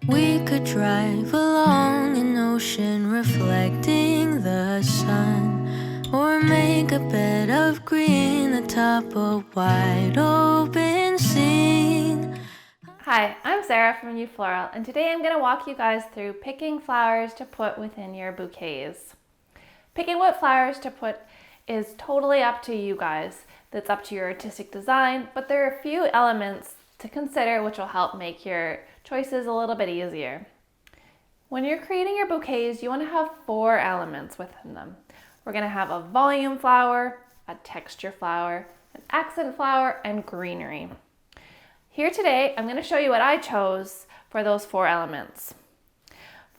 We could drive along an ocean reflecting the sun, or make a bed of green atop a wide open scene. Hi, I'm Sarah from Floral, and today I'm going to walk you guys through picking flowers to put within your bouquets. Picking what flowers to put is totally up to you guys. That's up to your artistic design, but there are a few elements to consider which will help make your choices a little bit easier. When you're creating your bouquets, you want to have 4 elements within them. We're going to have a volume flower, a texture flower, an accent flower, and greenery. Here today, I'm going to show you what I chose for those 4 elements.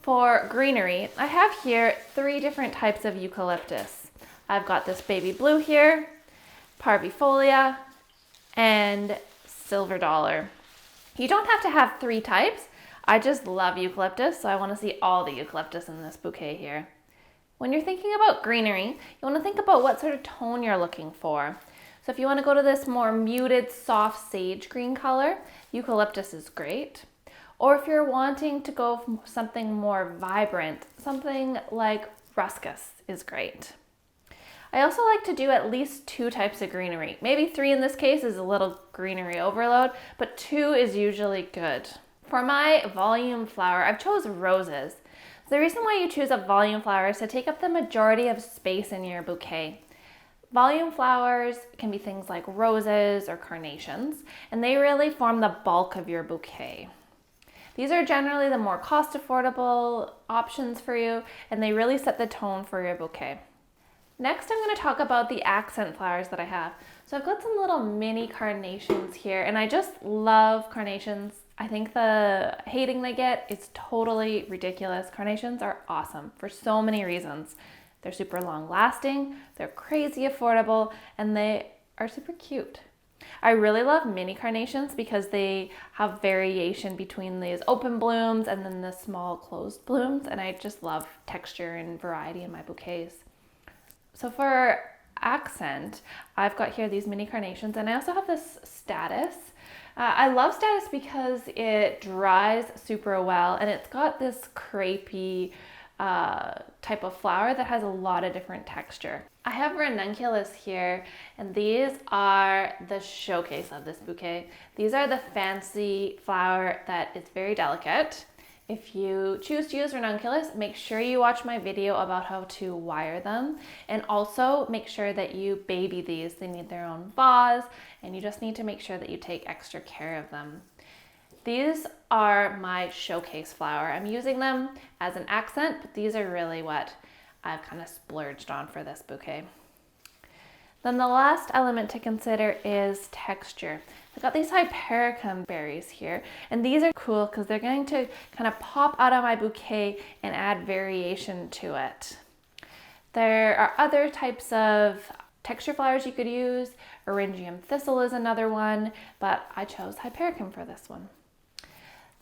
For greenery, I have here 3 different types of eucalyptus. I've got this baby blue here, parvifolia, and silver dollar. You don't have to have 3 types. I just love eucalyptus, so I want to see all the eucalyptus in this bouquet here. When you're thinking about greenery, you want to think about what sort of tone you're looking for. So if you want to go to this more muted, soft sage green color, eucalyptus is great. Or if you're wanting to go for something more vibrant, something like ruscus is great. I also like to do at least 2 types of greenery. Maybe 3 in this case is a little greenery overload, but 2 is usually good. For my volume flower, I've chosen roses. The reason why you choose a volume flower is to take up the majority of space in your bouquet. Volume flowers can be things like roses or carnations, and they really form the bulk of your bouquet. These are generally the more cost affordable options for you, and they really set the tone for your bouquet. Next, I'm going to talk about the accent flowers that I have. So I've got some little mini carnations here, and I just love carnations. I think the hating they get is totally ridiculous. Carnations are awesome for so many reasons. They're super long lasting, they're crazy affordable, and they are super cute. I really love mini carnations because they have variation between these open blooms and then the small closed blooms, and I just love texture and variety in my bouquets. So for accent, I've got here these mini carnations, and I also have this status. I love status because it dries super well, and it's got this crepey type of flower that has a lot of different texture. I have ranunculus here, and these are the showcase of this bouquet. These are the fancy flower that is very delicate. If you choose to use ranunculus, make sure you watch my video about how to wire them, and also make sure that you baby these. They need their own vase, and you just need to make sure that you take extra care of them. These are my showcase flower. I'm using them as an accent, but these are really what I've kind of splurged on for this bouquet. Then the last element to consider is texture. I've got these hypericum berries here, and these are cool because they're going to kind of pop out of my bouquet and add variation to it. There are other types of texture flowers you could use. Eryngium thistle is another one, but I chose hypericum for this one.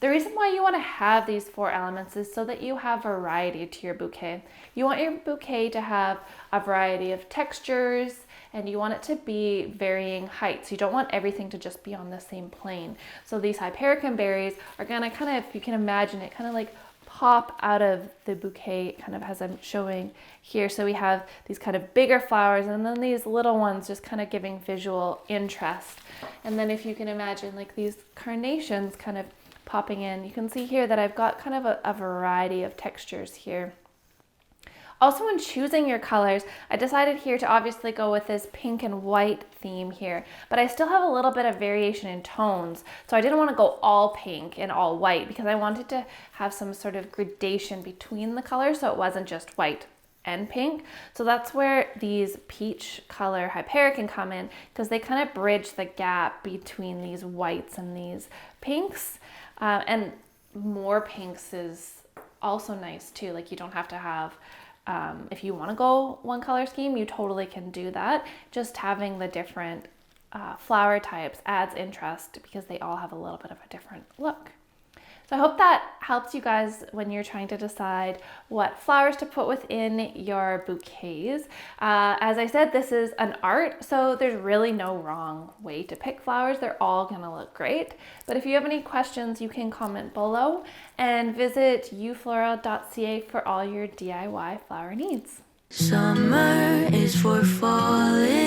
The reason why you want to have these 4 elements is so that you have variety to your bouquet. You want your bouquet to have a variety of textures, and you want it to be varying heights. You don't want everything to just be on the same plane. So these hypericum berries are gonna kind of, if you can imagine it, kind of like pop out of the bouquet, kind of as I'm showing here. So we have these kind of bigger flowers, and then these little ones just kind of giving visual interest. And then if you can imagine like these carnations kind of popping in, you can see here that I've got kind of a variety of textures here. Also, in choosing your colors, I decided here to obviously go with this pink and white theme here, but I still have a little bit of variation in tones. So I didn't want to go all pink and all white because I wanted to have some sort of gradation between the colors, so it wasn't just white and pink. So that's where these peach color hypericum come in, because they kind of bridge the gap between these whites and these pinks. And more pinks is also nice too. Like, you don't have to have, if you want to go one color scheme, you totally can do that. Just having the different flower types adds interest because they all have a little bit of a different look. So I hope that helps you guys when you're trying to decide what flowers to put within your bouquets. As I said, this is an art, so there's really no wrong way to pick flowers. They're all gonna look great. But if you have any questions, you can comment below and visit ufloral.ca for all your DIY flower needs. Summer is for falling